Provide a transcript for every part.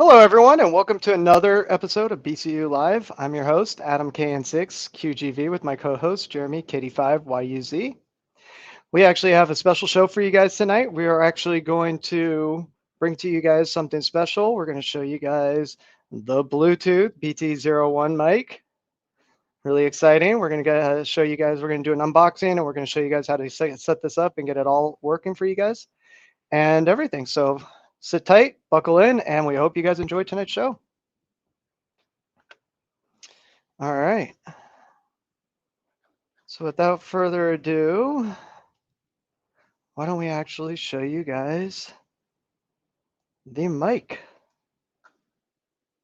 Hello, everyone, and welcome to another episode of BCU Live. I'm your host, Adam KN6 QGV, with my co-host Jeremy Kitty5 YUZ. We actually have a special show for you guys tonight. We are actually going to bring to you guys something special. We're going to show you guys the Bluetooth BT01 mic. Really exciting. We're going to show you guys. We're going to do an unboxing, and we're going to show you guys how to set this up and get it all working for you guys and everything. So sit tight, buckle in, and we hope you guys enjoy tonight's show. All right. So without further ado, why don't we actually show you guys the mic?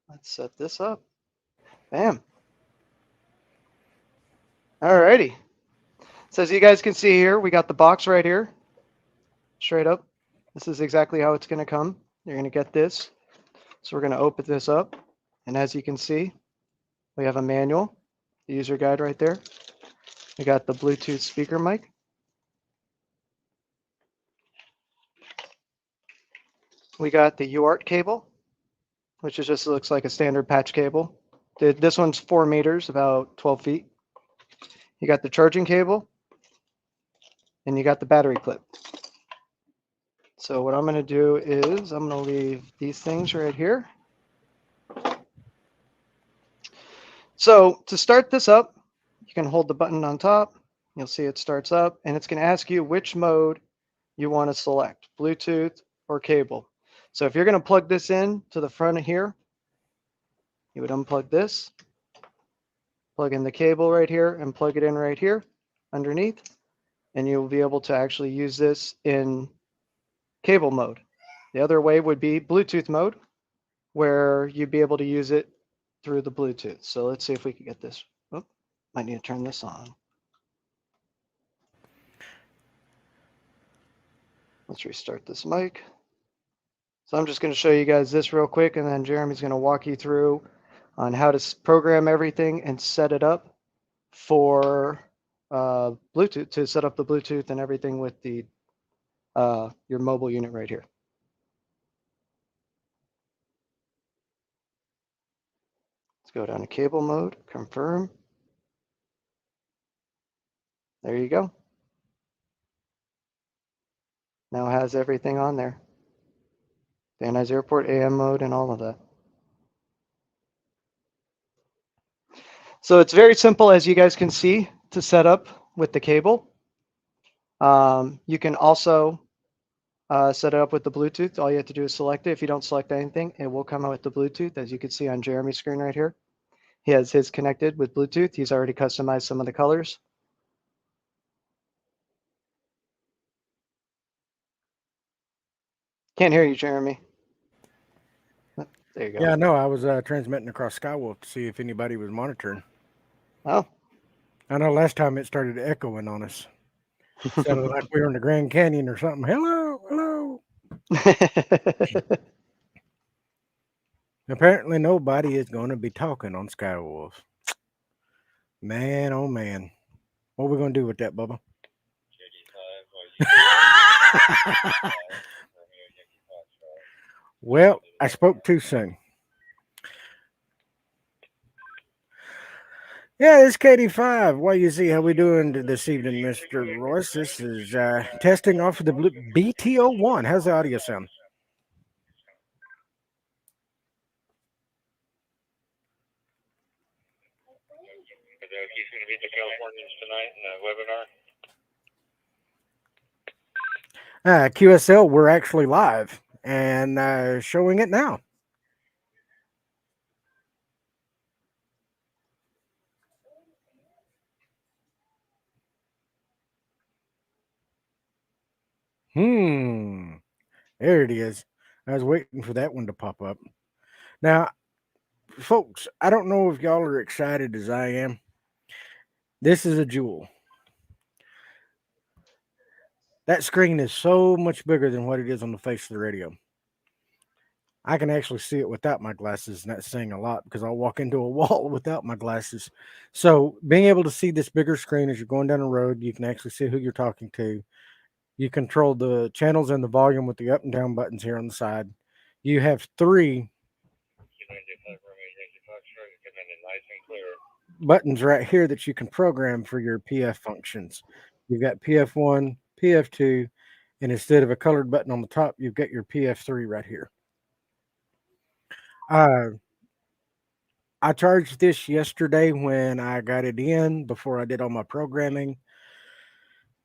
Let's set this up. Bam. All righty. So as you guys can see here, we got the box right here, straight up. This is exactly how it's going to come. You're going to get this. So we're going to open this up. And as you can see, we have a manual, the user guide right there. We got the Bluetooth speaker mic. We got the UART cable, which is just looks like a standard patch cable. This one's 4 meters, about 12 feet. You got the charging cable, and you got the battery clip. So what I'm going to do is I'm going to leave these things right here. So to start this up, you can hold the button on top. You'll see it starts up, and it's going to ask you which mode you want to select, Bluetooth or cable. So if you're going to plug this in to the front of here, you would unplug this, plug in the cable right here, and plug it in right here underneath, and you'll be able to actually use this in cable mode. The other way would be Bluetooth mode, where you'd be able to use it through the Bluetooth. So let's see if we can get this. Oh, might need to turn this on. Let's restart this mic. So I'm just going to show you guys this real quick, and then Jeremy's going to walk you through on how to program everything and set it up for Bluetooth, to set up the Bluetooth and everything with the your mobile unit right here. Let's go down to cable mode, confirm. There you go. Now it has everything on there. Van Nuys Airport, AM mode, and all of that. So it's very simple, as you guys can see, to set up with the cable. You can also set it up with the Bluetooth. All you have to do is select it. If you don't select anything, it will come out with the Bluetooth, as you can see on Jeremy's screen right here. He has his connected with Bluetooth. He's already customized some of the colors. Can't hear you, Jeremy. There you go. Yeah, no, I was transmitting across Skywolf to see if anybody was monitoring. Oh. I know last time it started echoing on us. Sounded like we were in the Grand Canyon or something. Hello, hello. Apparently, nobody is going to be talking on Skywolf. Man, oh man. What are we going to do with that, Bubba? Well, I spoke too soon. Yeah, it's KD5. Why you see how we doing this evening, Mr. Royce? This is testing off of the BT01. How's the audio sound? He's going to be at the Californians tonight in the webinar. QSL, we're actually live and showing it now. There it is. I was waiting for that one to pop up. Now, folks, I don't know if y'all are excited as I am. This is a jewel. That screen is so much bigger than what it is on the face of the radio. I can actually see it without my glasses, and that's saying a lot because I'll walk into a wall without my glasses. So being able to see this bigger screen as you're going down the road, you can actually see who you're talking to. You control the channels and the volume with the up and down buttons here on the side. You have 3 buttons right here that you can program for your PF functions. You've got PF1, PF2, and instead of a colored button on the top, you've got your PF3 right here. I charged this yesterday when I got it in before I did all my programming.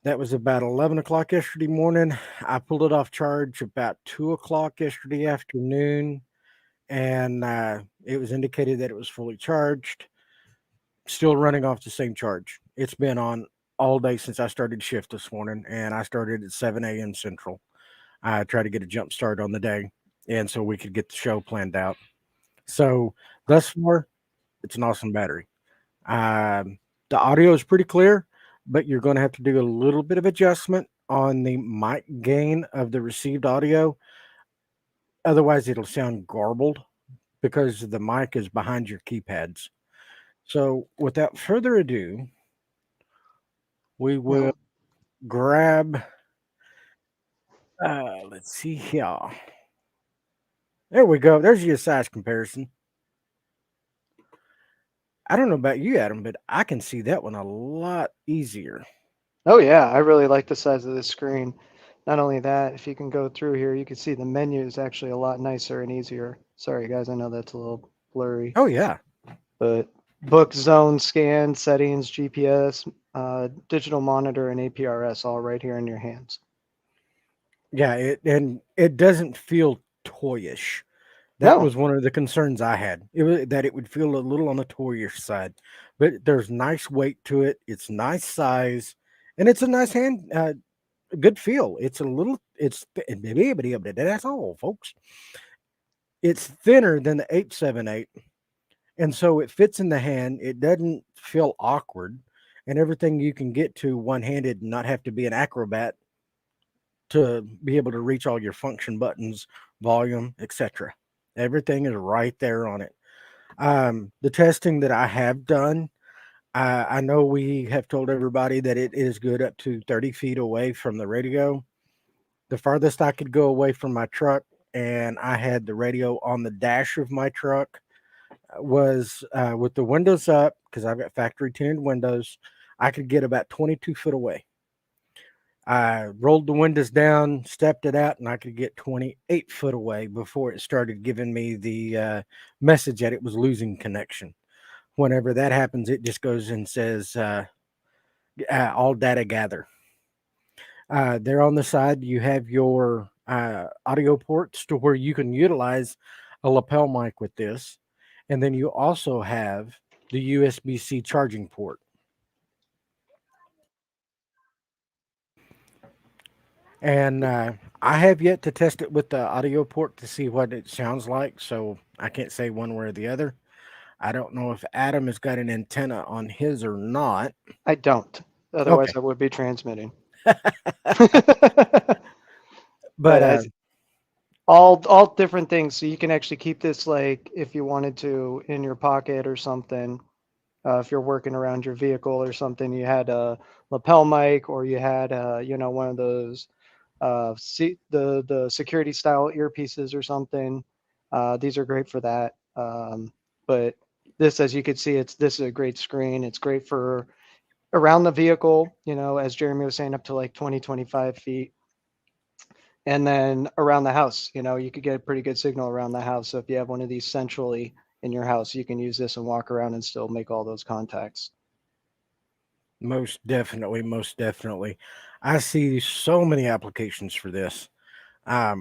That was about 11 o'clock yesterday morning. I pulled it off charge about 2 o'clock yesterday afternoon, and it was indicated that it was fully charged, still running off the same charge. It's been on all day since I started shift this morning, and I started at 7 a.m. Central. I tried to get a jump start on the day, and so we could get the show planned out. So thus far, it's an awesome battery. The audio is pretty clear, but you're going to have to do a little bit of adjustment on the mic gain of the received audio. Otherwise, it'll sound garbled because the mic is behind your keypads. So without further ado, we will grab, let's see here. There we go. There's your size comparison. I don't know about you, Adam, but I can see that one a lot easier. Oh yeah, I really like the size of this screen. Not only that, if you can go through here, you can see the menu is actually a lot nicer and easier. Sorry guys, I know that's a little blurry. Oh yeah. But book, zone, scan, settings, GPS, digital monitor, and APRS all right here in your hands. Yeah, it doesn't feel toyish. That No. was one of the concerns I had. It was that it would feel a little on the toyish side, but there's nice weight to it. It's nice size, and it's a nice hand, good feel. It's a little. That's all, folks. It's thinner than the 878, and so it fits in the hand. It doesn't feel awkward, and everything you can get to one handed and not have to be an acrobat to be able to reach all your function buttons, volume, etc. Everything is right there on it. The testing that I have done, I know we have told everybody that it is good up to 30 feet away from the radio. The farthest I could go away from my truck, and I had the radio on the dash of my truck, was with the windows up, because I've got factory tinted windows. I could get about 22 foot away. I rolled the windows down, stepped it out, and I could get 28 foot away before it started giving me the message that it was losing connection. Whenever that happens, it just goes and says, all data gather. There on the side, you have your audio ports to where you can utilize a lapel mic with this. And then you also have the USB-C charging port. And I have yet to test it with the audio port to see what it sounds like, so I can't say one way or the other. I don't know if Adam has got an antenna on his or not. I don't. Otherwise, Okay. I would be transmitting. But all different things. So you can actually keep this, like if you wanted to, in your pocket or something. If you're working around your vehicle or something, you had a lapel mic, or you had one of those the security style earpieces or something. These are great for that. But this, as you can see, this is a great screen. It's great for around the vehicle, as Jeremy was saying, up to like 20-25 feet. And then around the house, you could get a pretty good signal around the house. So if you have one of these centrally in your house, you can use this and walk around and still make all those contacts. most definitely. I see so many applications for this. Here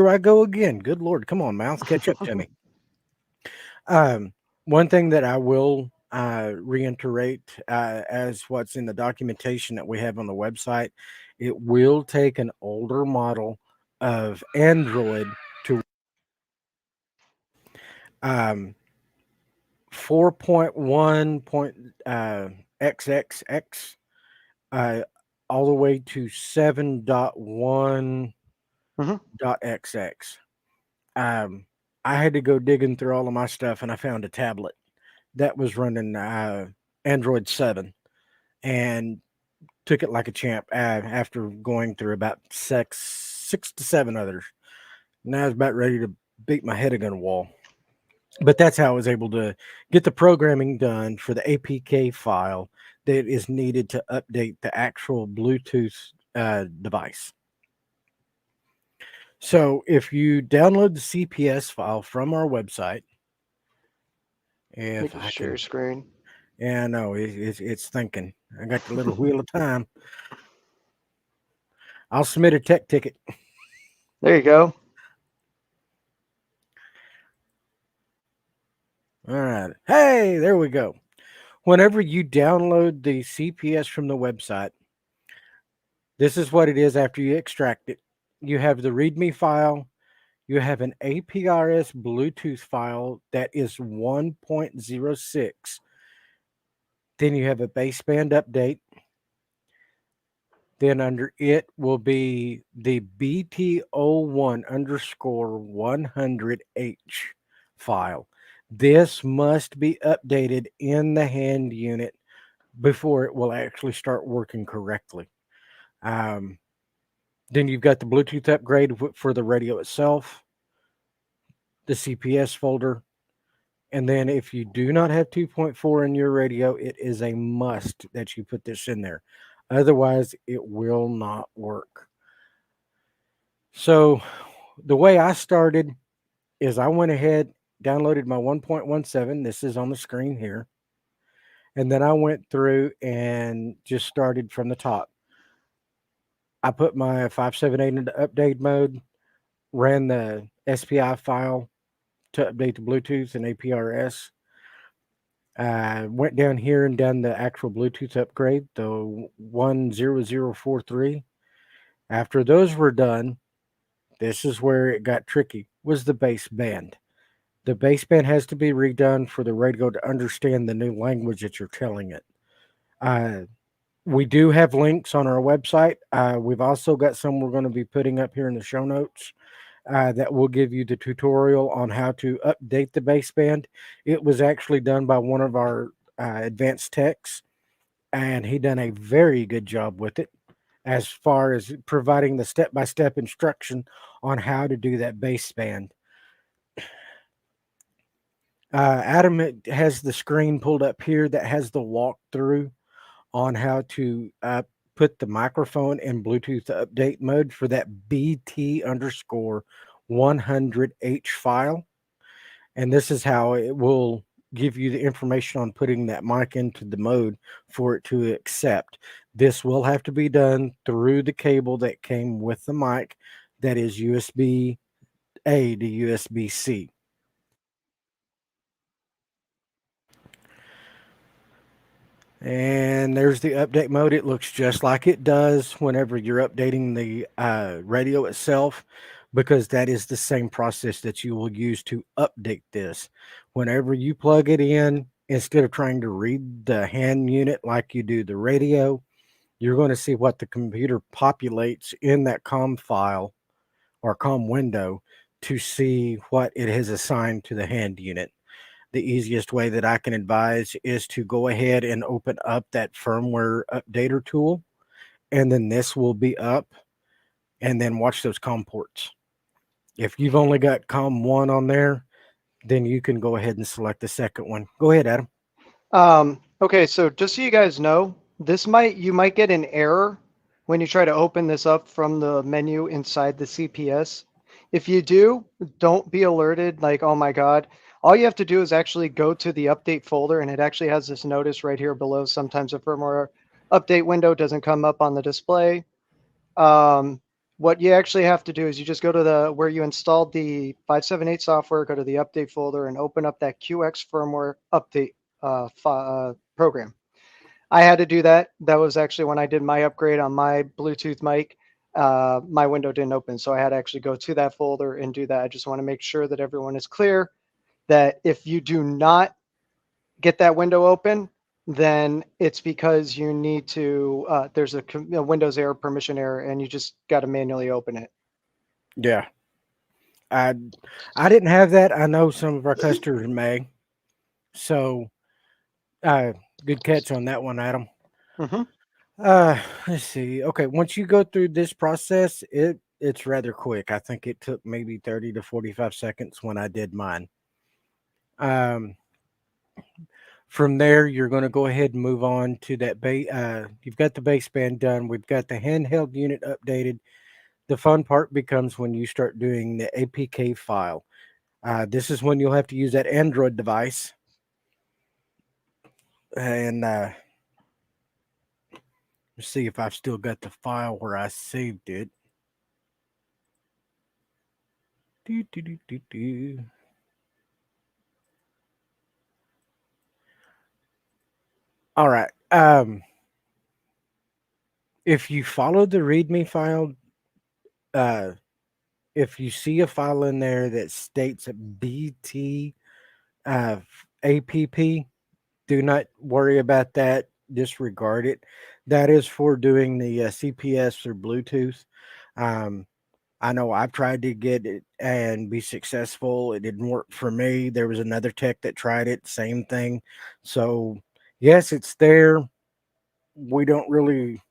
I go again. Good Lord, come on, mouth, catch up to me. One thing that I will reiterate, as what's in the documentation that we have on the website, it will take an older model of Android to 4.1.xxx all the way to 7.1.xx. I had to go digging through all of my stuff, and I found a tablet that was running Android 7 and took it like a champ after going through about six to seven others. Now I was about ready to beat my head against a wall. But that's how I was able to get the programming done for the APK file that is needed to update the actual Bluetooth device. So if you download the CPS file from our website, You if can I share your can, screen. yeah, no, it's thinking. I got the little wheel of time. I'll submit a tech ticket. There you go. All right. Hey, there we go. Whenever you download the CPS from the website, this is what it is after you extract it. You have the README file, you have an APRS Bluetooth file that is 1.06. Then you have a baseband update. Then under it will be the BT01 underscore 100H file. This must be updated in the hand unit before it will actually start working correctly. Um, then you've got the Bluetooth upgrade for the radio itself, the CPS folder, and then if you do not have 2.4 in your radio, it is a must that you put this in there. Otherwise, it will not work. So the way I started is I went ahead, downloaded my 1.17. This is on the screen here. And then I went through and just started from the top. I put my 578 into update mode, ran the SPI file to update the Bluetooth and APRS. Went down here and done the actual Bluetooth upgrade, the 10043. After those were done, this is where it got tricky, was the baseband. The baseband has to be redone for the radio to understand the new language that you're telling it. Uh, we do have links on our website. We've also got some we're going to be putting up here in the show notes that will give you the tutorial on how to update the baseband. It was actually done by one of our advanced techs, and he done a very good job with it as far as providing the step-by-step instruction on how to do that baseband. Adam has the screen pulled up here that has the walkthrough on how to put the microphone in Bluetooth update mode for that BT underscore 100H file. And this is how it will give you the information on putting that mic into the mode for it to accept. This will have to be done through the cable that came with the mic, that is USB A to USB C. And there's the update mode. It looks just like it does whenever you're updating the radio itself, because that is the same process that you will use to update this. Whenever you plug it in, instead of trying to read the hand unit like you do the radio, you're going to see what the computer populates in that COM file or COM window to see what it has assigned to the hand unit. The easiest way that I can advise is to go ahead and open up that firmware updater tool, and then this will be up, and then watch those COM ports. If you've only got COM 1 on there, then you can go ahead and select the second one. Go ahead, Adam. Okay, so just so you guys know, you might get an error when you try to open this up from the menu inside the CPS. If you do, don't be alerted like, oh my God. All you have to do is actually go to the update folder, and it actually has this notice right here below. Sometimes a firmware update window doesn't come up on the display. What you actually have to do is you just go to where you installed the 578 software, go to the update folder, and open up that QX firmware update program. I had to do that. That was actually when I did my upgrade on my Bluetooth mic. My window didn't open, so I had to actually go to that folder and do that. I just want to make sure that everyone is clear that if you do not get that window open, then it's because you need to, there's a Windows error, permission error, and you just got to manually open it. Yeah. I didn't have that. I know some of our customers may. So, good catch on that one, Adam. Mm-hmm. Let's see. Okay, once you go through this process, it's rather quick. I think it took maybe 30 to 45 seconds when I did mine. Um, from there, you're going to go ahead and move on to that base. You've got the baseband done. We've got the handheld unit updated. The fun part becomes when you start doing the APK file. This is when you'll have to use that Android device. And let's see if I've still got the file where I saved it. Do, do, do, do, do. All right. If you follow the README file, uh, if you see a file in there that states BT APP, do not worry about that. Disregard it. That is for doing the CPS or Bluetooth. Um, I know I've tried to get it and be successful. It didn't work for me. There was another tech that tried it, same thing. So, yes, it's there. We don't really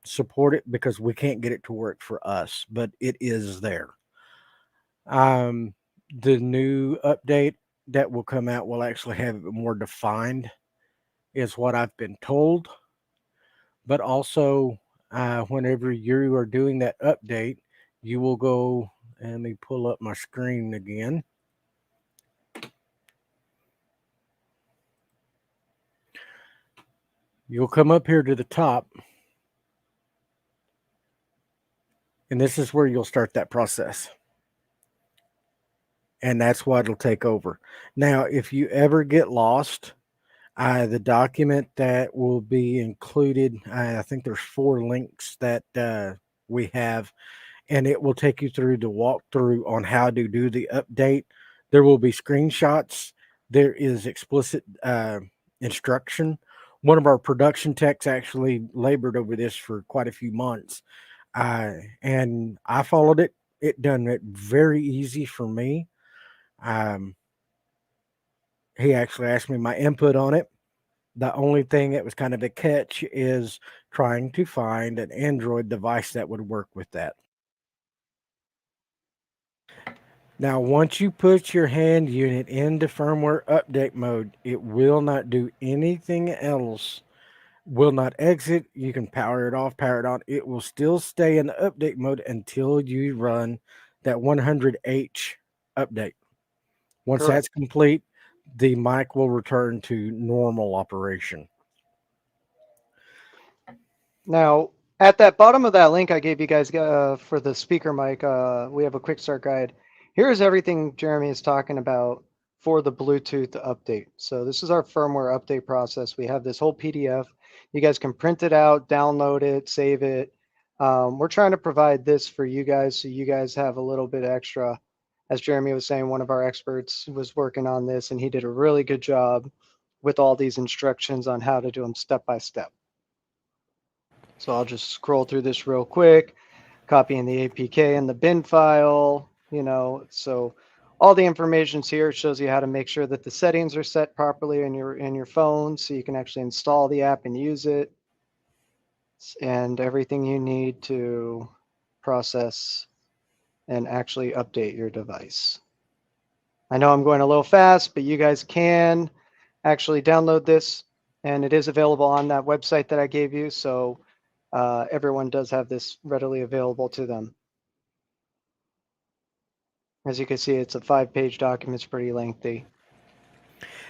support it because we can't get it to work for us, but it is there. Um, the new update that will come out will actually have it more defined, is what I've been told. But also, whenever you are doing that update, you will go and let me pull up my screen again. You'll come up here to the top, and this is where you'll start that process. And that's what it'll take over. Now, if you ever get lost, the document that will be included, I think there's 4 links that we have, and it will take you through the walkthrough on how to do the update. There will be screenshots. There is explicit instruction. One of our production techs actually labored over this for quite a few months, and I followed it. It done it very easy for me. Um, he actually asked me my input on it. The only thing that was kind of a catch is trying to find an Android device that would work with that. Now, once you put your hand unit into firmware update mode, it will not do anything else, will not exit. You can power it off, power it on. It will still stay in update mode until you run that 100H update. Once Correct. that's complete, the mic will return to normal operation. Now, at that bottom of that link I gave you guys for the speaker mic, we have a quick start guide. Here's everything Jeremy is talking about for the Bluetooth update. So this is our firmware update process. We have this whole PDF. You guys can print it out, download it, save it. We're trying to provide this for you guys so you guys have a little bit extra. As Jeremy was saying, one of our experts was working on this and he did a really good job with all these instructions on how to do them step by step. So I'll just scroll through this real quick, copying the APK and the bin file, so all the information's here. It shows you how to make sure that the settings are set properly in your phone so you can actually install the app and use it, and everything you need to process and actually update your device. I know I'm going a little fast, but you guys can actually download this, and it is available on that website that I gave you. So everyone does have this readily available to them. As you can see, it's a 5-page document. It's pretty lengthy.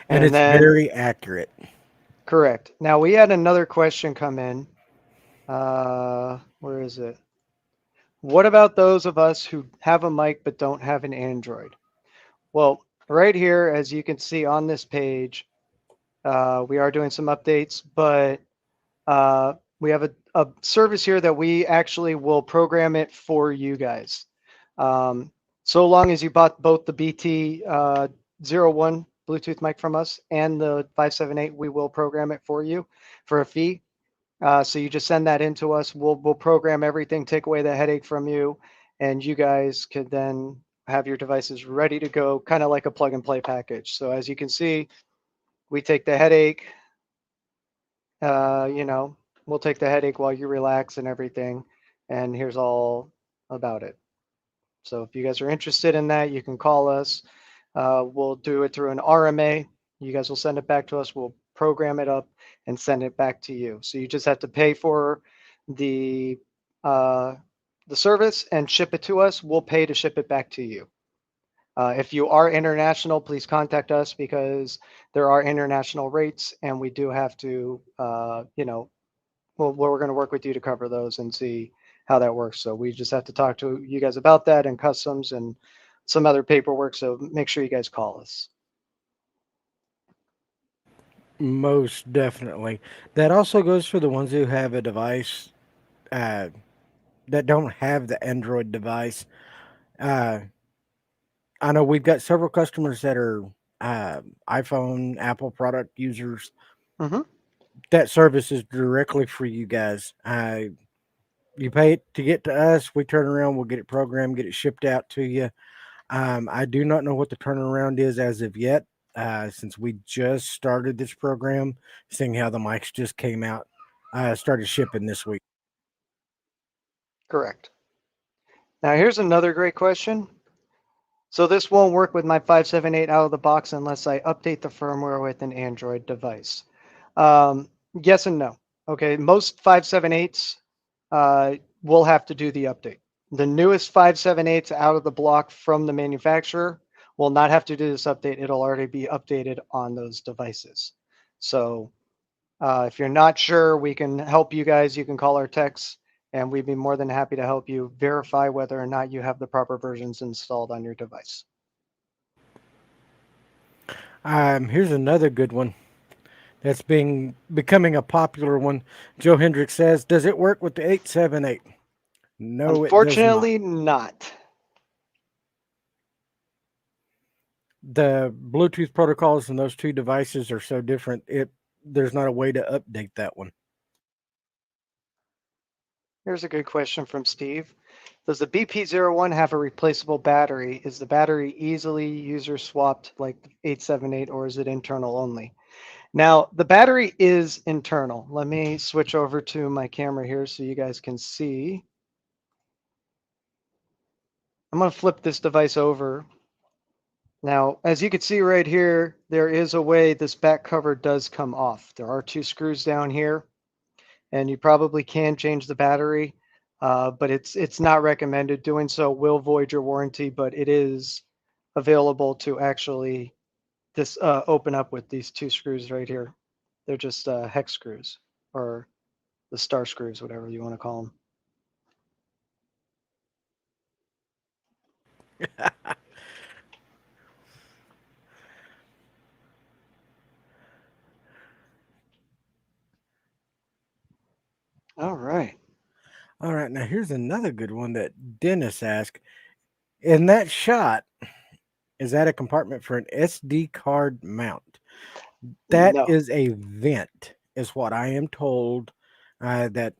And it's then, very accurate. correct. Now we had another question come in. Where is it? What about those of us who have a mic but don't have an Android? Well, right here, as you can see on this page, we are doing some updates, but we have a service here that we actually will program it for you guys. So long as you bought both the BT01 Bluetooth mic from us and the 578, we will program it for you for a fee. So you just send that in to us. We'll program everything, take away the headache from you, and you guys could then have your devices ready to go, kind of like a plug and play package. So as you can see, we take the headache, we'll take the headache while you relax and everything. And here's all about it. So if you guys are interested in that, you can call us. We'll do it through an RMA. You guys will send it back to us. We'll program it up and send it back to you. So you just have to pay for the uh, the service and ship it to us. We'll pay to ship it back to you. If you are international, please contact us because there are international rates, and we do have to, we're going to work with you to cover those and see how that works. So we just have to talk to you guys about that and customs and some other paperwork. So make sure you guys call us. Most definitely. That also goes for the ones who have a device uh, that don't have the Android device. Uh, I know we've got several customers that are iPhone, Apple product users. Mm-hmm. That service is directly for you guys. You pay it to get to us. We turn around, we'll get it programmed, get it shipped out to you. I do not know what the turnaround is as of yet, since we just started this program, seeing how the mics just came out, started shipping this week. Correct. Now here's another great question. So this won't work with my 578 out of the box unless I update the firmware with an Android device. Yes and no. Okay, most 578s will have to do the update. The newest 578s out of the block from the manufacturer will not have to do this update. It'll already be updated on those devices. So if you're not sure, we can help you guys. You can call our techs, and we'd be more than happy to help you verify whether or not you have the proper versions installed on your device. Here's another good one that's becoming a popular one. Joe Hendricks says, "Does it work with the 878?" No, it does not. Unfortunately, not. The Bluetooth protocols in those two devices are so different. There's not a way to update that one. Here's a good question from Steve. Does the BT01 have a replaceable battery? Is the battery easily user swapped like the 878, or is it internal only? Now, the battery is internal. Let me switch over to my camera here so you guys can see. I'm going to flip this device over. Now, as you can see right here, there is a way this back cover does come off. There are two screws down here, and you probably can change the battery, but it's not recommended. Doing so will void your warranty, but it is available to actually open up with these two screws right here. They're just hex screws, or the star screws, whatever you want to call them. All right. All right, now here's another good one that Dennis asked. In that shot, is that a compartment for an SD card mount? That No. is a vent, is what I am told. That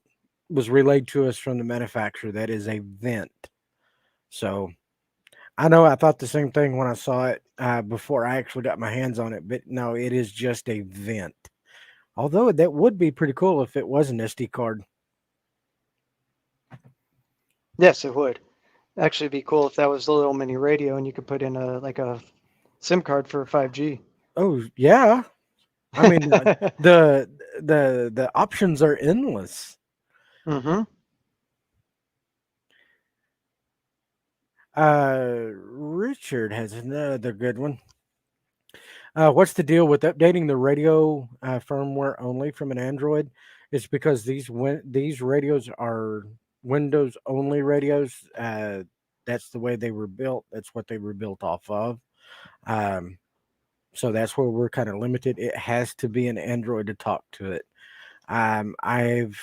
was relayed to us from the manufacturer. That is a vent. So I know I thought the same thing when I saw it before I actually got my hands on it, but no, it is just a vent. Although that would be pretty cool if it was an SD card. Yes, it would. Actually be cool if that was a little mini radio and you could put in a SIM card for 5G. Oh yeah, I mean the options are endless. Mm-hmm. Richard has another good one. What's the deal with updating the radio firmware only from an Android? It's because these radios are Windows only radios. That's the way they were built. That's what they were built off of. Um, so that's where we're kind of limited. It has to be an Android to talk to it. I've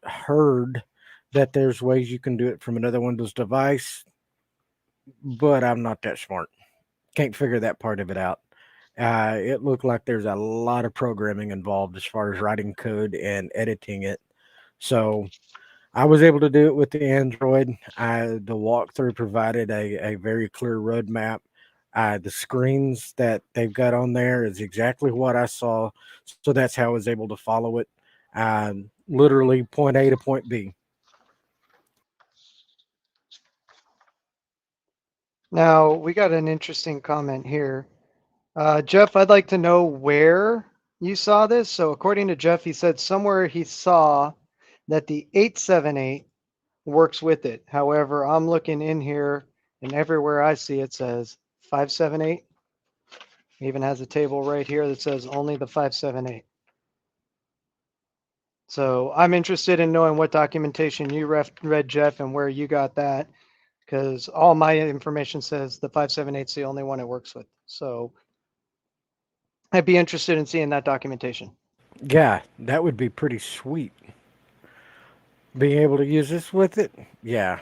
heard that there's ways you can do it from another Windows device, but I'm not that smart. Can't figure that part of it out. It looked like there's a lot of programming involved as far as writing code and editing it. So I was able to do it with the Android. The walkthrough provided a very clear roadmap. The screens that they've got on there is exactly what I saw. So that's how I was able to follow it. Literally point A to point B. Now, we got an interesting comment here. Jeff, I'd like to know where you saw this. So, according to Jeff, he said somewhere he saw that the 878 works with it. However, I'm looking in here, and everywhere I see it says 578. Even has a table right here that says only the 578. So I'm interested in knowing what documentation you read, Jeff, and where you got that, because all my information says the 578 is the only one it works with. So I'd be interested in seeing that documentation. Yeah, that would be pretty sweet. Being able to use this with it, yeah,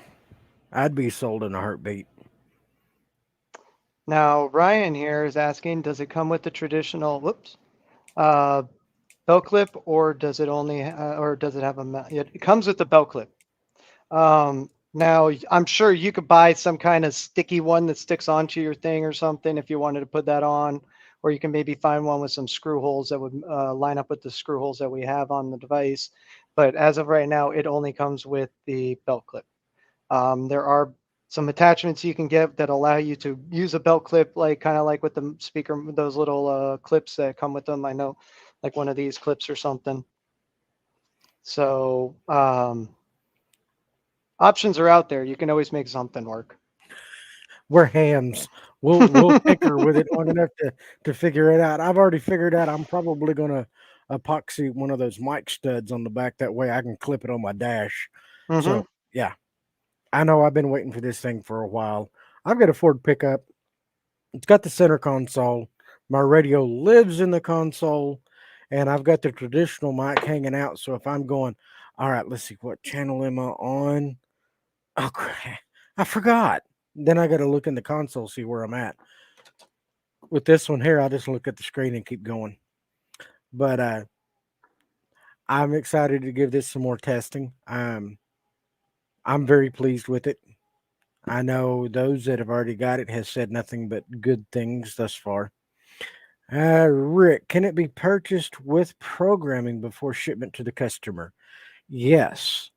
I'd be sold in a heartbeat. Now, Ryan here is asking, does it come with the traditional, whoops, uh, belt clip, or does it only, or does it have a, it comes with the belt clip. Now, I'm sure you could buy some kind of sticky one that sticks onto your thing or something if you wanted to put that on, or you can maybe find one with some screw holes that would line up with the screw holes that we have on the device. But as of right now, it only comes with the belt clip. There are some attachments you can get that allow you to use a belt clip, like kind of like with the speaker, those little clips that come with them. I know, like one of these clips or something. So options are out there. You can always make something work. We're hams. We'll tinker with it long enough to figure it out. I've already figured out I'm probably gonna epoxy one of those mic studs on the back. That way I can clip it on my dash. Mm-hmm. So yeah, I know I've been waiting for this thing for a while. I've got a Ford pickup. It's got the center console. My radio lives in the console, and I've got the traditional mic hanging out. So if I'm going, all right, let's see, what channel am I on? Oh, crap. I forgot. Then I got to look in the console, see where I'm at. With this one here, I'll just look at the screen and keep going. But I'm excited to give this some more testing. I'm very pleased with it. I know those that have already got it has said nothing but good things thus far. Rick, can it be purchased with programming before shipment to the customer? Yes,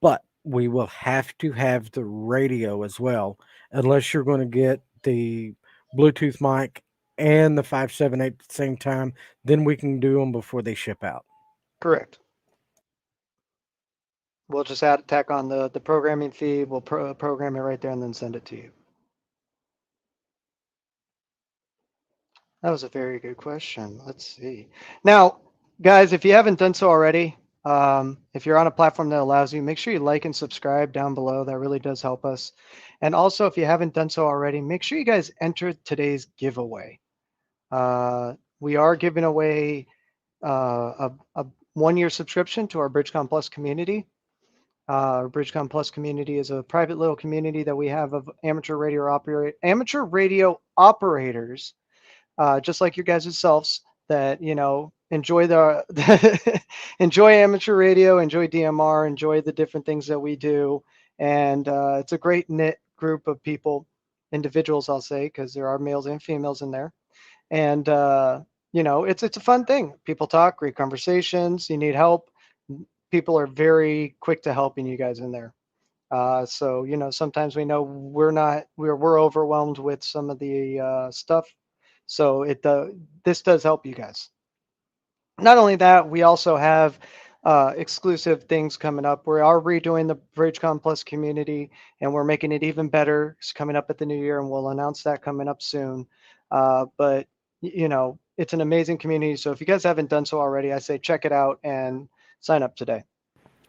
but we will have to have the radio as well, unless you're going to get the Bluetooth mic and the 578 at the same time. Then we can do them before they ship out. Correct. We'll just tack on the programming fee. We'll program it right there and then send it to you. That was a very good question. Let's see. Now, guys, if you haven't done so already, if you're on a platform that allows you, make sure you like and subscribe down below. That really does help us. And also, if you haven't done so already, make sure you guys enter today's giveaway. We are giving away a 1-year subscription to our BridgeCom Plus community. BridgeCom Plus community is a private little community that we have of amateur radio operators, just like your guys' selves, that enjoy enjoy amateur radio, enjoy DMR, enjoy the different things that we do, and it's a great knit group of people, individuals, I'll say, because there are males and females in there, and it's a fun thing. People talk, great conversations. You need help, people are very quick to helping you guys in there. So sometimes we know we're overwhelmed with some of the stuff. So this does help you guys. Not only that, we also have exclusive things coming up. We are redoing the BridgeCom Plus community, and we're making it even better. It's coming up at the new year, and we'll announce that coming up soon. But it's an amazing community. So if you guys haven't done so already, I say check it out and sign up today.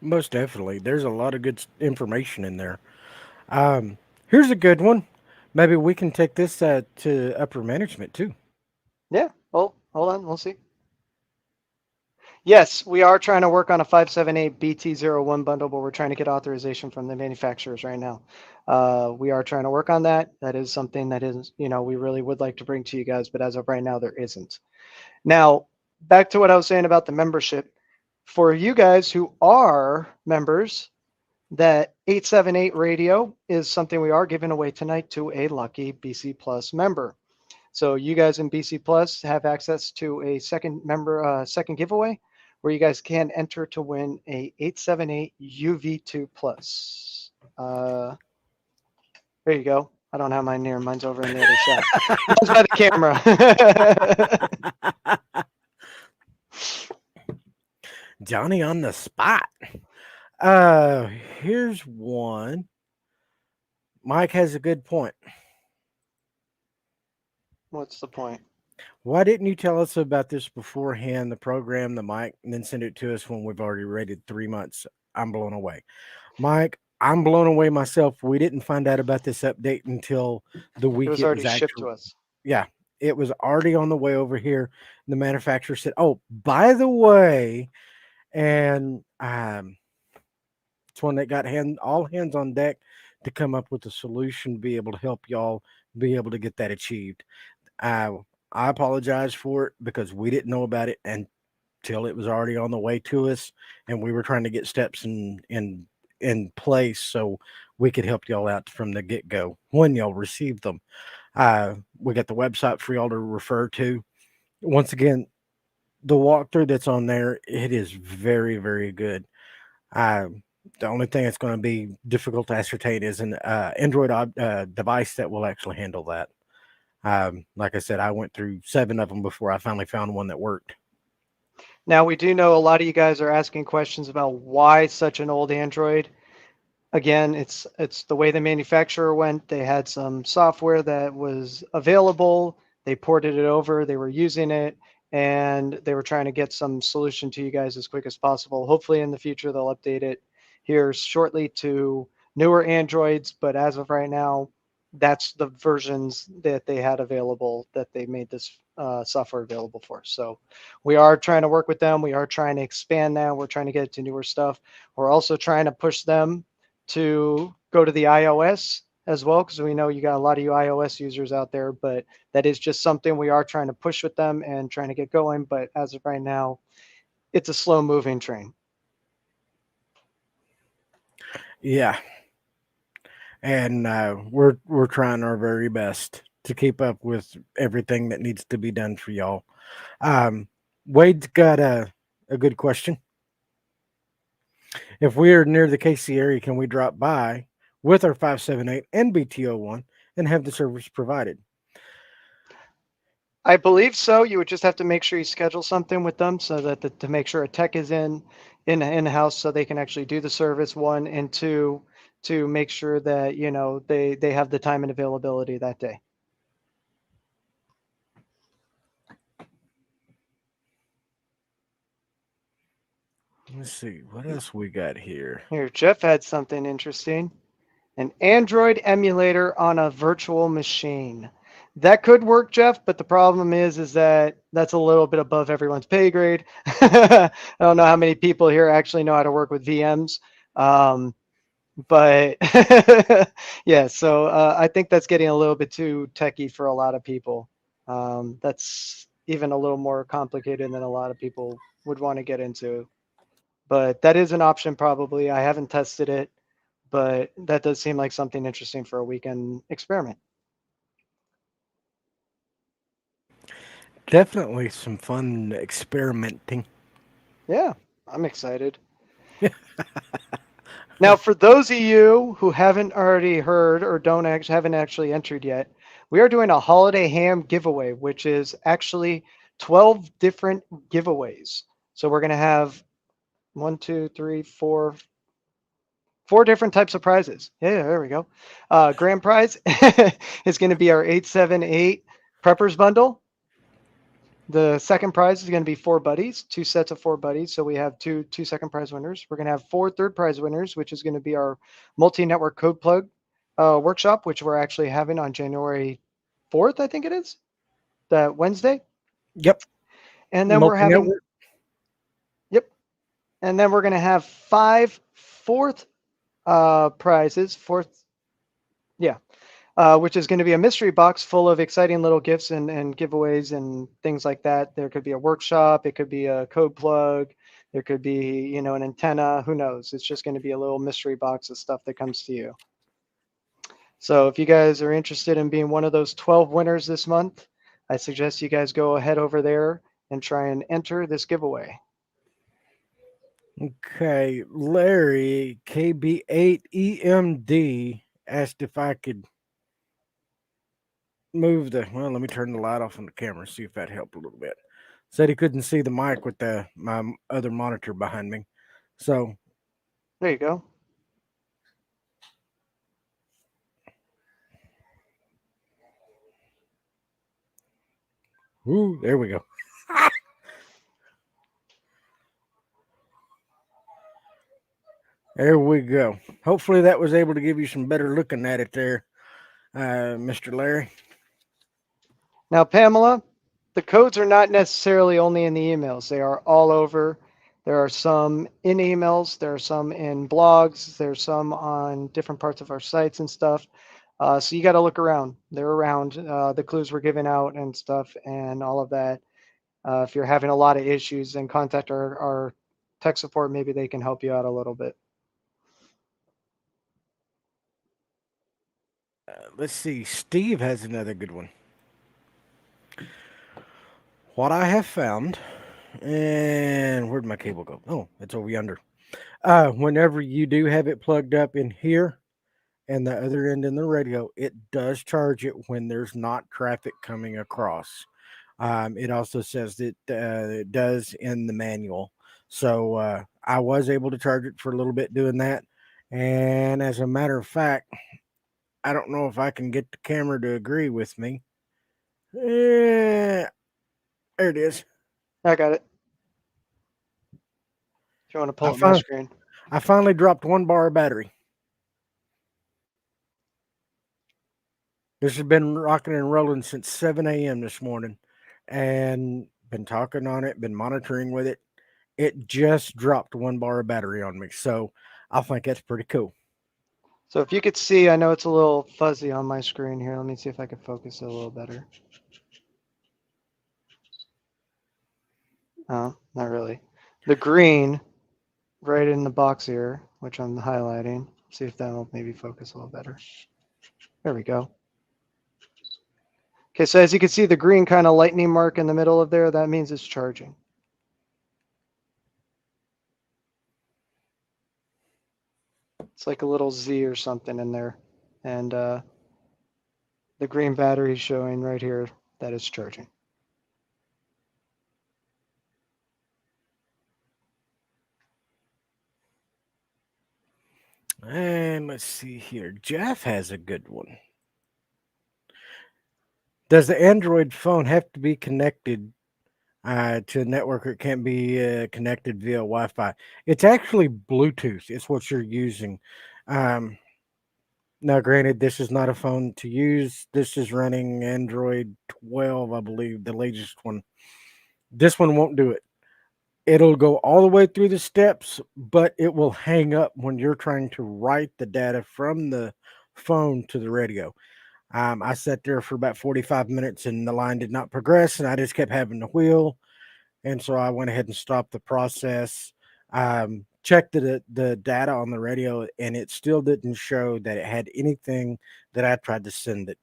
Most definitely. There's a lot of good information in there. Um, Here's a good one. Maybe we can take this to upper management too. Yeah. Well, hold on. We'll see. Yes, we are trying to work on a 578 BT01 bundle, but we're trying to get authorization from the manufacturers right now. We are trying to work on that. That is something that is, we really would like to bring to you guys, but as of right now, there isn't. Now, back to what I was saying about the membership. For you guys who are members, that 878 radio is something we are giving away tonight to a lucky BC Plus member. So you guys in BC Plus have access to a second giveaway, where you guys can enter to win a 878 UV2 Plus. There you go. I don't have mine near. Mine's over in the other shop. Mine's by the camera. Johnny on the spot. Here's one. Mike has a good point. What's the point? Why didn't you tell us about this beforehand, the program, the mic, and then send it to us when we've already rated 3 months? I'm blown away. Mike, I'm blown away myself. We didn't find out about this update until the It week was already shipped to us. Yeah, it was already on the way over here. The manufacturer said, "Oh, by the way," and it's one that got all hands on deck to come up with a solution, be able to help y'all be able to get that achieved. I apologize for it because we didn't know about it until it was already on the way to us, and we were trying to get steps in place so we could help y'all out from the get go when y'all received them. We got the website for y'all to refer to. Once again, the walkthrough that's on there, it is very, very good. The only thing that's going to be difficult to ascertain is an Android device that will actually handle that. Like I said, I went through 7 of them before I finally found one that worked. Now, we do know a lot of you guys are asking questions about why such an old Android. Again, it's the way the manufacturer went. They had some software that was available. They ported it over. They were using it, and they were trying to get some solution to you guys as quick as possible. Hopefully, in the future, they'll update it here shortly to newer Androids. But as of right now, that's the versions that they had available that they made this software available for. So we are trying to work with them. We are trying to expand now. We're trying to get to newer stuff. We're also trying to push them to go to the iOS as well, because we know you got a lot of you iOS users out there, but that is just something we are trying to push with them and trying to get going. But as of right now, it's a slow moving train. Yeah. And we're trying our very best to keep up with everything that needs to be done for y'all. Wade's got a good question. If we are near the KC area, can we drop by with our 578 and BT01 and have the service provided? I believe so. You would just have to make sure you schedule something with them so that to make sure a tech is in the house so they can actually do the service, 1, and 2, to make sure that they have the time and availability that day. Let's see what else we got here. Here, Jeff had something interesting. An Android emulator on a virtual machine. That could work, Jeff, but the problem is that that's a little bit above everyone's pay grade. I don't know how many people here actually know how to work with VMs. But yeah, so I think that's getting a little bit too techie for a lot of people. That's even a little more complicated than a lot of people would want to get into. But that is an option probably. I haven't tested it, but that does seem like something interesting for a weekend experiment. Definitely some fun experimenting. Yeah, I'm excited. Now, for those of you who haven't already heard or haven't actually entered yet, we are doing a holiday ham giveaway, which is actually 12 different giveaways. So we're going to have 4 different types of prizes. Yeah, there we go. Grand prize is going to be our 878 Preppers bundle. The second prize is going to be 4 buddies, 2 sets of 4 buddies. So we have two second prize winners. We're going to have 4 third prize winners, which is going to be our multi-network code plug workshop, which we're actually having on January 4th, I think it is, that Wednesday. Yep. And then we're having, yep. And then we're going to have 5 fourth prizes, which is going to be a mystery box full of exciting little gifts and giveaways and things like that. There could be a workshop, it could be a code plug, there could be, an antenna, who knows? It's just going to be a little mystery box of stuff that comes to you. So if you guys are interested in being one of those 12 winners this month, I suggest you guys go ahead over there and try and enter this giveaway. Okay, Larry KB8EMD asked if I could move the. Well, let me turn the light off on the camera, see if that helped a little bit. Said he couldn't see the mic with my other monitor behind me. So, There you go. there we go. There we go. Hopefully that was able to give you some better looking at it there, Mr. Larry. Now, Pamela, the codes are not necessarily only in the emails. They are all over. There are some in emails. There are some in blogs. There's some on different parts of our sites and stuff. So you got to look around. They're around. The clues were given out and stuff and all of that. If you're having a lot of issues, then contact our tech support. Maybe they can help you out a little bit. Let's see. Steve has another good one. What I have found, and where'd my cable go? Oh, it's over yonder. Whenever you do have it plugged up in here and the other end in the radio, it does charge it when there's not traffic coming across. It also says that it does in the manual. So I was able to charge it for a little bit doing that. And as a matter of fact, I don't know if I can get the camera to agree with me. There it is. I got it. If you want to pull I, up my fin- screen. I finally dropped 1 bar of battery. This has been rocking and rolling since 7 a.m. this morning and been talking on it, been monitoring with it. It just dropped 1 bar of battery on me. So I think that's pretty cool. So if you could see, I know it's a little fuzzy on my screen here. Let me see if I can focus it a little better. Oh, not really. The green right in the box here, which I'm highlighting. See if that will maybe focus a little better. There we go. Okay, so as you can see, the green kind of lightning mark in the middle of there, that means it's charging. It's like a little Z or something in there. And the green battery is showing right here that it's charging. And let's see here. Jeff has a good one. Does the Android phone have to be connected to a network, or it can't be connected via Wi-Fi? It's actually Bluetooth. It's what you're using. Now, granted, this is not a phone to use. This is running Android 12, I believe, the latest one. This one won't do it. It'll go all the way through the steps, but it will hang up when you're trying to write the data from the phone to the radio. I sat there for about 45 minutes and the line did not progress, and I just kept having to wheel. And so I went ahead and stopped the process. Checked the data on the radio, and it still didn't show that it had anything that I tried to send it.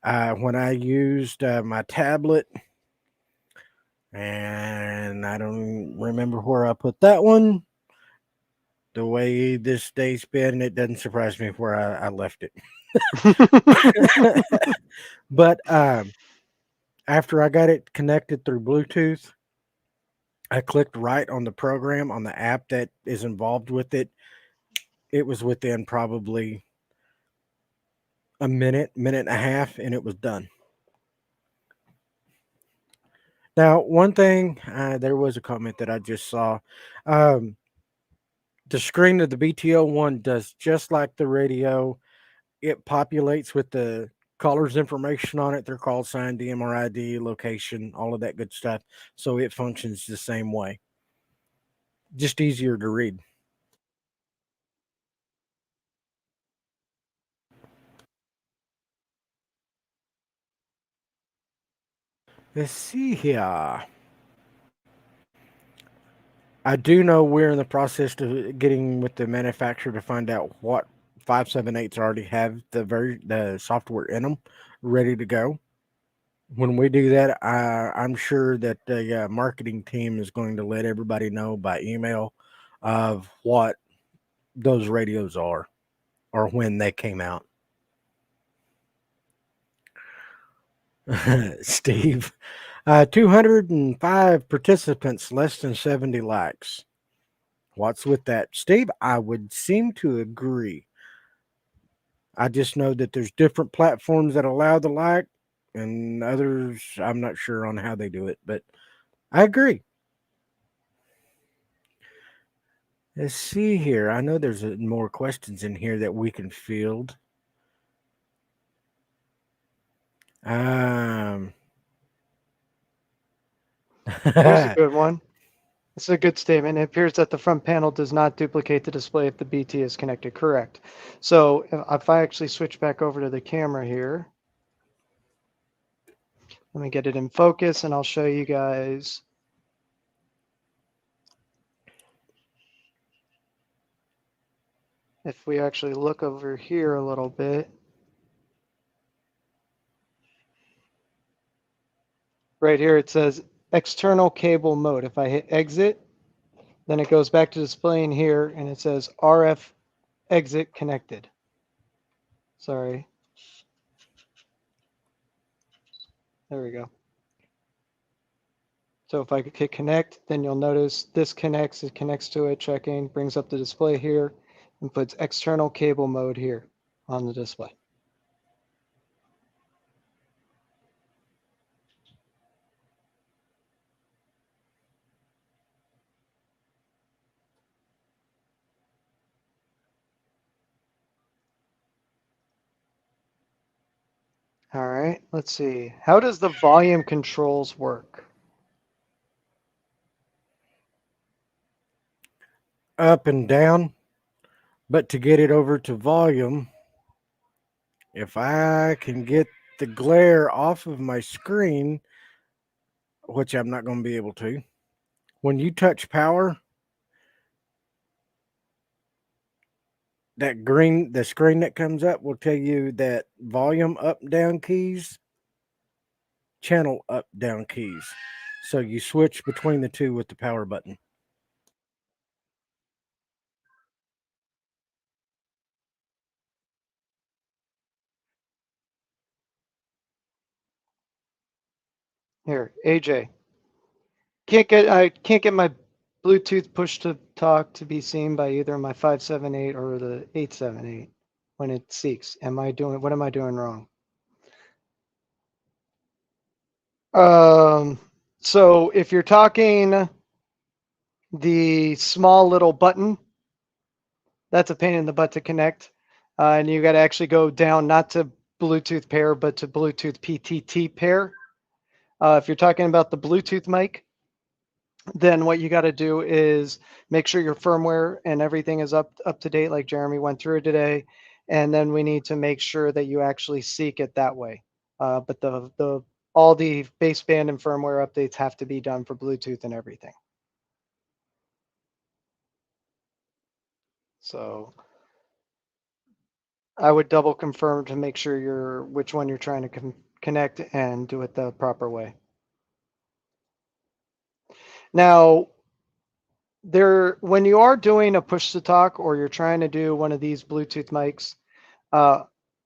When I used my tablet, and I don't remember where I put that one. The way this day's been, it doesn't surprise me where I left it. But after I got it connected through Bluetooth, I clicked right on the program on the app that is involved with it. It was within probably a minute and a half, and it was done. Now, one thing, there was a comment that I just saw. The screen of the BT01 does just like the radio. It populates with the caller's information on it, their call sign, DMR ID, location, all of that good stuff. So it functions the same way. Just easier to read. Let's see here. I do know we're in the process of getting with the manufacturer to find out what 578s already have the software in them ready to go. When we do that, I'm sure that the marketing team is going to let everybody know by email of what those radios are or when they came out. Steve. 205 participants, less than 70 likes. What's with that? Steve, I would seem to agree. I just know that there's different platforms that allow the like and others I'm not sure on how they do it, but I agree. Let's see here. I know there's more questions in here that we can field. Um, Here's a good one. It's a good statement. It appears that the front panel does not duplicate the display if the BT is connected. Correct. So if I actually switch back over to the camera here, let me get it in focus and I'll show you guys. If we actually look over here a little bit, right here it says external cable mode. If I hit exit, then it goes back to displaying here and it says RF exit connected. Sorry. There we go. So if I could hit connect, then you'll notice this connects, it connects to it, checking, brings up the display here, and puts external cable mode here on the display. All right, let's see. How does the volume controls work? up and down, but to get it over to volume, if I can get the glare off of my screen, which I'm not going to be able to, when you touch power, the screen that comes up will tell you that volume up down keys, channel up down keys. So you switch between the two with the power button. Here, AJ. I can't get my Bluetooth push to talk to be seen by either my 578 or the 878 when it seeks. What am I doing wrong? So if you're talking the small little button, that's a pain in the butt to connect. And you got to actually go down, not to Bluetooth pair, but to Bluetooth PTT pair. If you're talking about the Bluetooth mic, then what you got to do is make sure your firmware and everything is up to date, like Jeremy went through today. And then we need to make sure that you actually seek it that way. But all the baseband and firmware updates have to be done for Bluetooth and everything. So I would double confirm to make sure which one you're trying to connect and do it the proper way. Now, when you are doing a push to talk or you're trying to do one of these Bluetooth mics,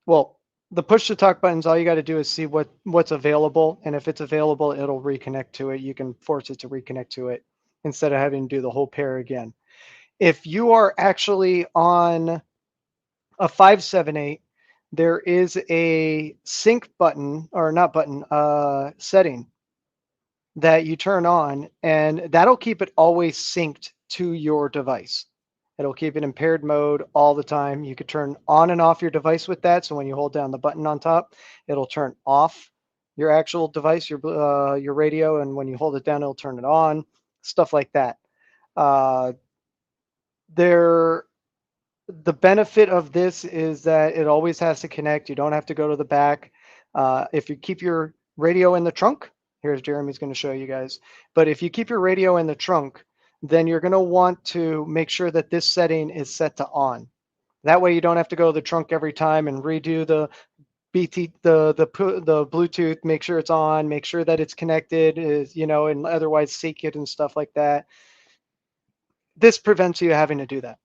well, the push to talk buttons, all you got to do is see what's available, and if it's available, it'll reconnect to it. You can force it to reconnect to it instead of having to do the whole pair again. If you are actually on a 578, there is a sync button, or not button, setting that you turn on, and that'll keep it always synced to your device. It'll keep it in paired mode all the time. You could turn on and off your device with that. So when you hold down the button on top, it'll turn off your actual device, your radio, and when you hold it down, it'll turn it on. Stuff like that. There The benefit of this is that it always has to connect. You don't have to go to the back. If you keep your radio in the trunk, here's Jeremy's going to show you guys. But if you keep your radio in the trunk, then you're going to want to make sure that this setting is set to on. That way you don't have to go to the trunk every time and redo the the Bluetooth, make sure it's on, make sure that it's connected, and otherwise seek it and stuff like that. This prevents you having to do that.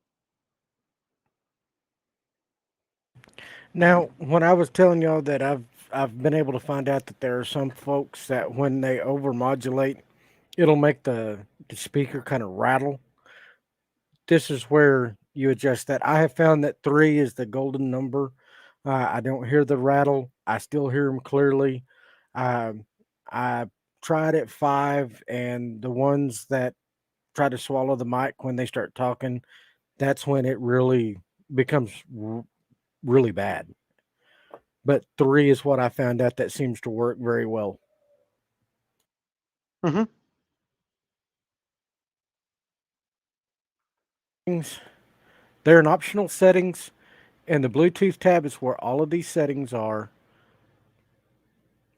Now, when I was telling y'all that I've I've been able to find out that there are some folks that when they overmodulate, it'll make the speaker kind of rattle. This is where you adjust that. I have found that 3 is the golden number. I don't hear the rattle. I still hear them clearly. Um, I tried at 5, and the ones that try to swallow the mic when they start talking, that's when it really becomes really bad. But 3 is what I found out that seems to work very well. Hmm. They're in optional settings, and the Bluetooth tab is where all of these settings are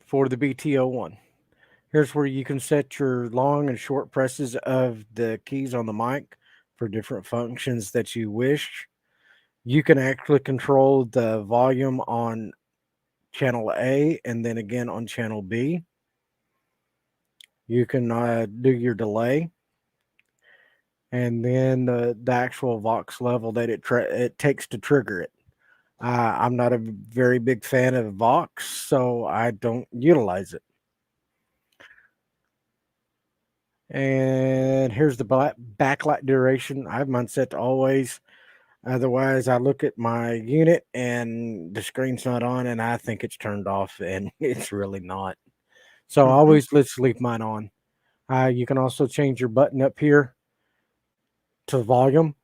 for the BT01. Here's where you can set your long and short presses of the keys on the mic for different functions that you wish. You can actually control the volume on channel A and then again on channel B. You can do your delay and then the actual Vox level that it takes to trigger it. I'm not a very big fan of Vox, so I don't utilize it. And here's the backlight duration. I have mine set to always. Otherwise, I look at my unit and the screen's not on, and I think it's turned off, and it's really not. So I Hmm. always let's leave mine on. You can also change your button up here to volume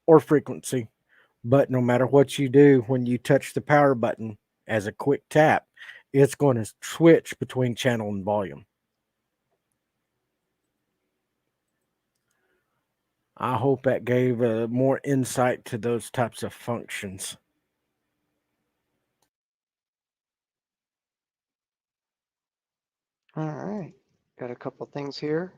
or frequency. But no matter what you do, when you touch the power button as a quick tap, it's going to switch between channel and volume. I hope that gave more insight to those types of functions. All right. Got a couple things here.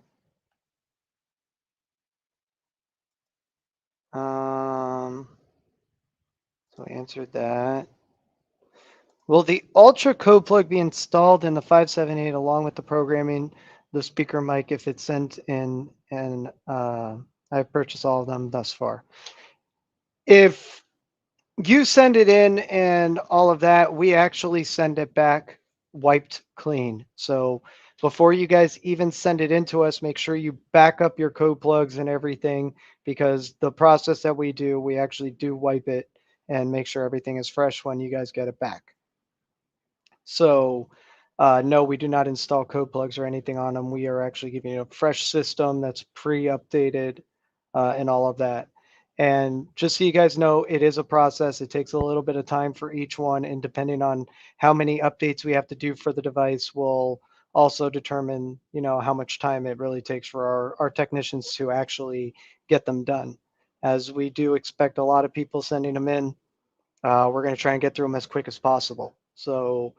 So I answered that. Will the Ultra code plug be installed in the 578 along with the programming, the speaker mic if it's sent in? And I've purchased all of them thus far. If you send it in and all of that, we actually send it back wiped clean. So before you guys even send it in to us, make sure you back up your code plugs and everything, because the process that we do, we actually do wipe it and make sure everything is fresh when you guys get it back. So no, we do not install code plugs or anything on them. We are actually giving you a fresh system that's pre-updated and all of that. And just so you guys know, it is a process. It takes a little bit of time for each one, and depending on how many updates we have to do for the device will also determine, how much time it really takes for our technicians to actually get them done. As we do expect a lot of people sending them in, we're going to try and get through them as quick as possible. So,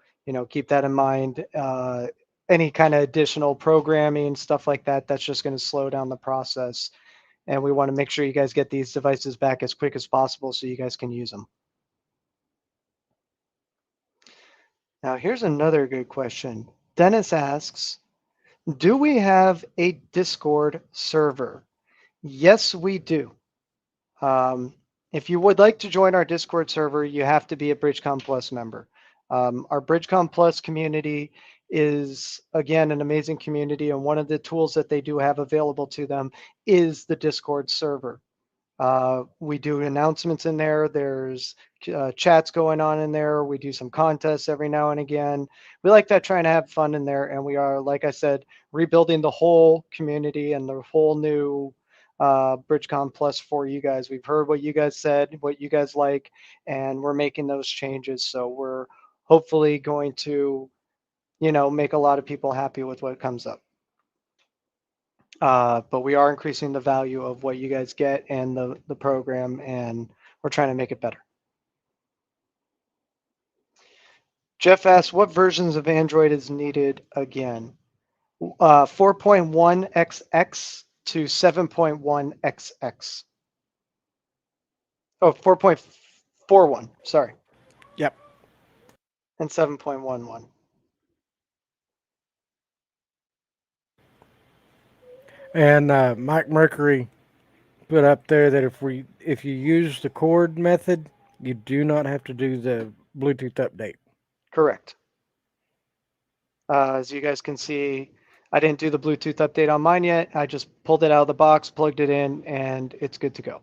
keep that in mind. Any kind of additional programming, stuff like that, that's just going to slow down the process. And we want to make sure you guys get these devices back as quick as possible so you guys can use them. Now, here's another good question. Dennis asks, do we have a Discord server? Yes, we do. Um, if you would like to join our Discord server, you have to be a BridgeCom Plus member. Our BridgeCom Plus community is, again, an amazing community, and one of the tools that they do have available to them is the Discord server. We do announcements in there. There's chats going on in there. We do some contests every now and again. We like that, trying to have fun in there. And we are, like I said, rebuilding the whole community and the whole new BridgeCom Plus for you guys. We've heard what you guys said, what you guys like, and we're making those changes. So we're hopefully going to, make a lot of people happy with what comes up. But we are increasing the value of what you guys get and the program, and we're trying to make it better. Jeff asks, what versions of Android is needed again? 4.1xx to 7.1xx. Oh, 4.41, sorry. Yep. And 7.11. And Mike Mercury put up there that if you use the cord method, you do not have to do the Bluetooth update. Correct. As you guys can see, I didn't do the Bluetooth update on mine yet. I just pulled it out of the box, plugged it in, and it's good to go.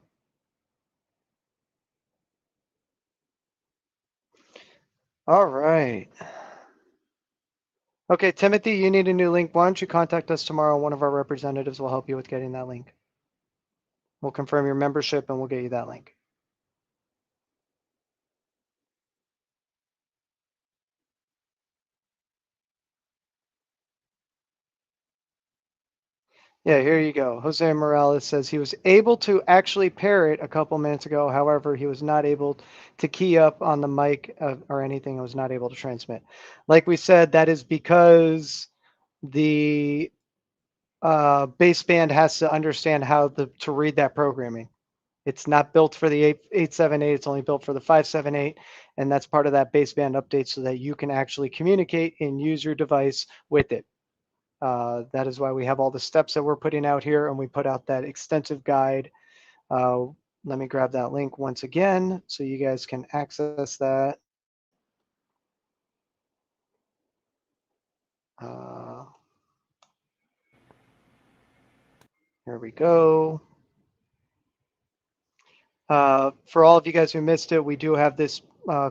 All right. Okay, Timothy, you need a new link. Why don't you contact us tomorrow? One of our representatives will help you with getting that link. We'll confirm your membership and we'll get you that link. Yeah, here you go. Jose Morales says he was able to actually pair it a couple minutes ago. However, he was not able to key up on the mic or anything. He was not able to transmit. Like we said, that is because the baseband has to understand how to read that programming. It's not built for the 878. It's only built for the 578. And that's part of that baseband update so that you can actually communicate and use your device with it. That is why we have all the steps that we're putting out here, and we put out that extensive guide. Let me grab that link once again so you guys can access that. Uh, here we go. For all of you guys who missed it, we do have this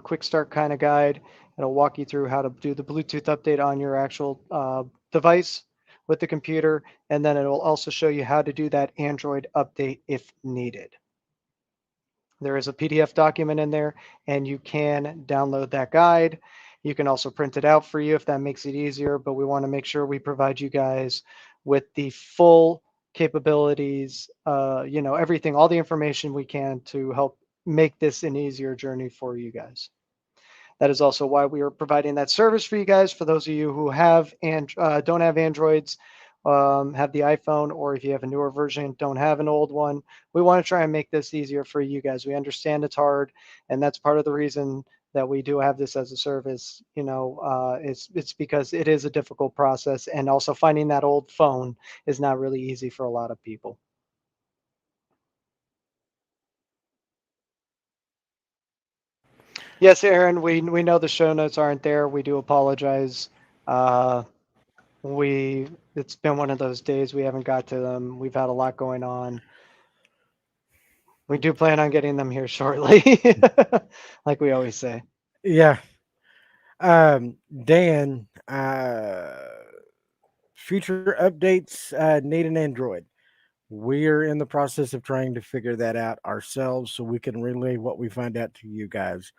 quick start kind of guide. It'll walk you through how to do the Bluetooth update on your actual device with the computer, and then it will also show you how to do that Android update if needed. There is a PDF document in there, and you can download that guide. You can also print it out for you if that makes it easier, but we want to make sure we provide you guys with the full capabilities, everything, all the information we can to help make this an easier journey for you guys. That is also why we are providing that service for you guys. For those of you who have and don't have Androids, have the iPhone, or if you have a newer version, don't have an old one, we want to try and make this easier for you guys. We understand it's hard, and that's part of the reason that we do have this as a service. It's because it is a difficult process, and also finding that old phone is not really easy for a lot of people. Yes, Aaron, we know the show notes aren't there. We do apologize. Uh, it's been one of those days we haven't got to them. We've had a lot going on. We do plan on getting them here shortly, like we always say. Yeah. Dan, future updates need an Android. We're in the process of trying to figure that out ourselves so we can relay what we find out to you guys.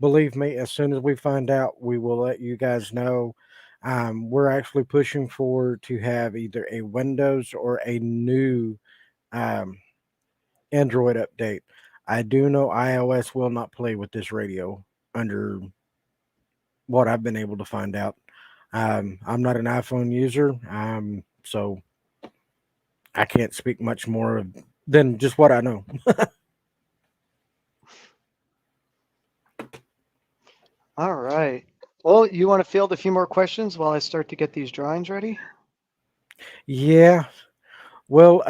Believe me, as soon as we find out, we will let you guys know. We're actually pushing for to have either a Windows or a new um, Android update. I do know iOS will not play with this radio under what I've been able to find out. I'm not an iPhone user, so I can't speak much more than just what I know. All right. Well, you want to field a few more questions while I start to get these drawings ready? Yeah. Well,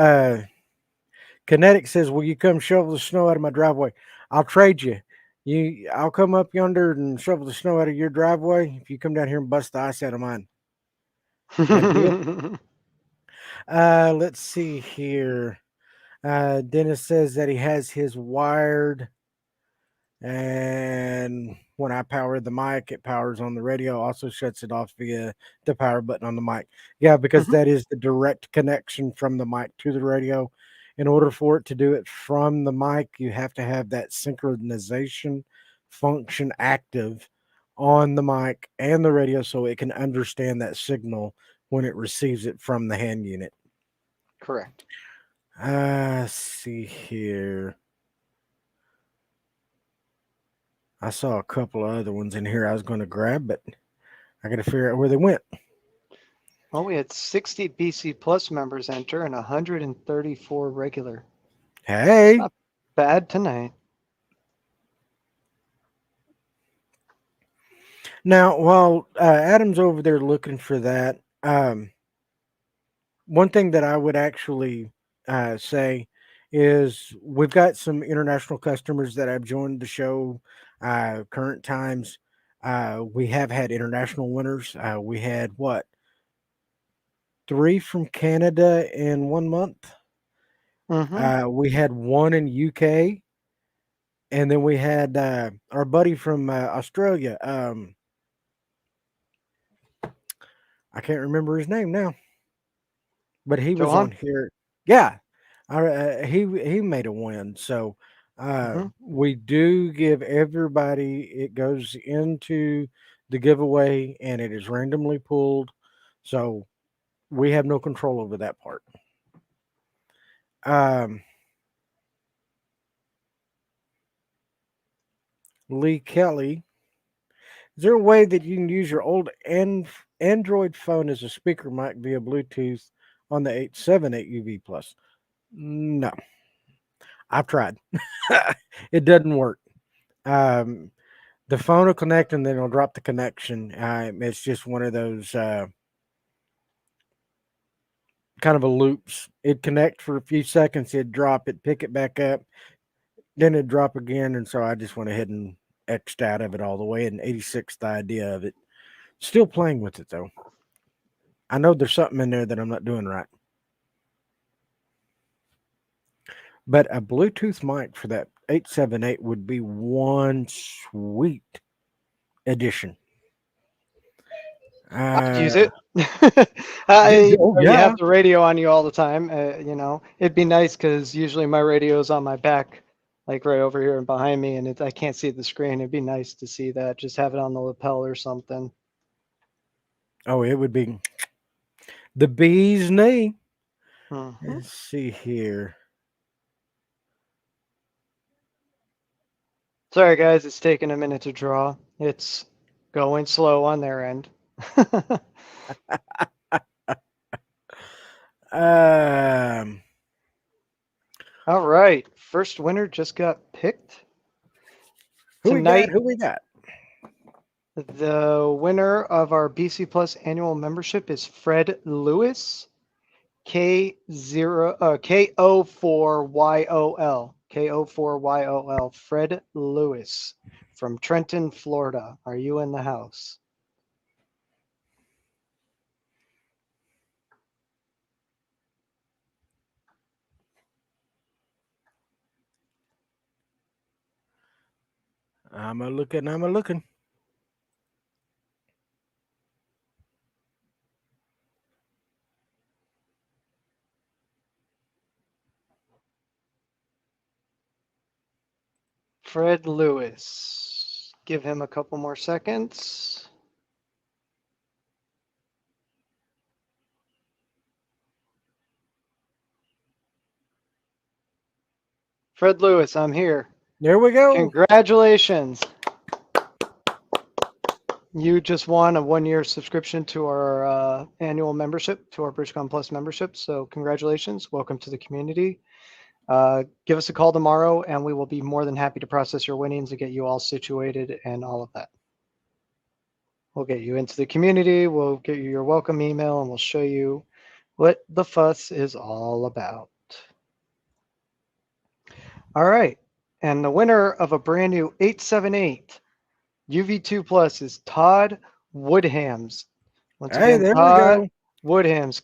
Kinetic says, "Will you come shovel the snow out of my driveway? I'll trade you. I'll come up yonder and shovel the snow out of your driveway if you come down here and bust the ice out of mine. That deal?" Let's see here. Dennis says that he has his wired, and when I power the mic, it powers on the radio, also shuts it off via the power button on the mic. Yeah, because Mhm. that is the direct connection from the mic to the radio. In order for it to do it from the mic, you have to have that synchronization function active on the mic and the radio so it can understand that signal when it receives it from the hand unit. Correct. See here. I saw a couple of other ones in here I was going to grab, but I got to figure out where they went. Well, we had 60 BC Plus members enter and 134 regular. Hey, Not bad tonight. now while Adam's over there looking for that, one thing that I would actually say is we've got some international customers that have joined the show current times. We have had international winners. We had what, 3 from Canada in 1 month. We had 1 in UK, and then we had our buddy from Australia. I can't remember his name now, but he was on Johan? here. Yeah, he made a win. So we do give everybody. It goes into the giveaway, and it is randomly pulled. So we have no control over that part. Lee Kelly, is there a way that you can use your old Android phone as a speaker mic via Bluetooth on the 878 UV Plus? No, I've tried. It doesn't work. The phone will connect and then it'll drop the connection. It's just one of those kind of a loops. It'd connect for a few seconds, it'd drop it, pick it back up, then it'd drop again. And so I just went ahead and X'd out of it all the way and 86th the idea of it. Still playing with it though. I know there's something in there that I'm not doing right. But a Bluetooth mic for that 878 would be one sweet addition. I'd use it. You have the radio on you all the time. You know, it'd be nice because usually my radio's on my back, like right over here and behind me, and I can't see the screen. It'd be nice to see that. Just have it on the lapel or something. Oh, it would be the bee's knee. Mm-hmm. Let's see here. Sorry, guys, it's taking a minute to draw. It's going slow on their end. All right, first winner just got picked. Who we got? The winner of our BC Plus annual membership is Fred Lewis, K04YOL. K04YOL. Fred Lewis from Trenton, Florida. Are you in the house? I'm a looking. Fred Lewis. Give him a couple more seconds. Fred Lewis, I'm here. There we go. Congratulations. You just won a 1-year subscription to our annual membership, to our BridgeCom Plus membership. So congratulations. Welcome to the community. Give us a call tomorrow and we will be more than happy to process your winnings and get you all situated and all of that. We'll get you into the community. We'll get you your welcome email and we'll show you what the fuss is all about. All right. And the winner of a brand new 878 UV2 Plus is Todd Woodhams. Once again, there Todd we go. Woodhams,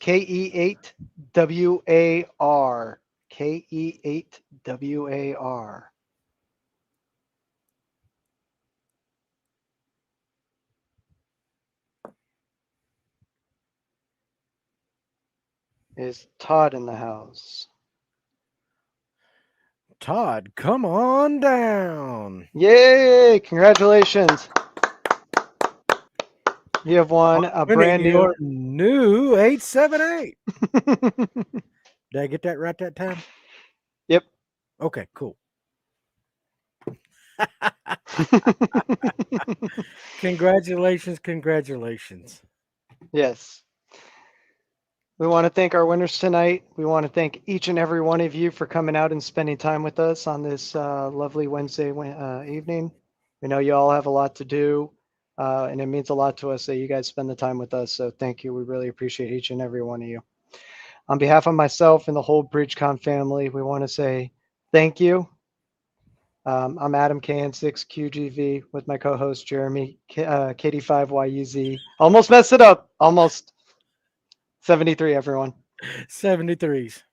KE8WAR. KE8WAR. Is Todd in the house? Todd, come on down. Yay! Congratulations. You have won a brand new 878. Did I get that right that time? Yep. Okay, cool. Congratulations. Yes. We want to thank our winners tonight. We want to thank each and every one of you for coming out and spending time with us on this lovely Wednesday evening. We know you all have a lot to do, and it means a lot to us that you guys spend the time with us. So thank you. We really appreciate each and every one of you. On behalf of myself and the whole BridgeCom family, we want to say thank you. I'm Adam KN6QGV with my co-host Jeremy KD5YUZ. Almost messed it up. Almost 73, everyone. 73s.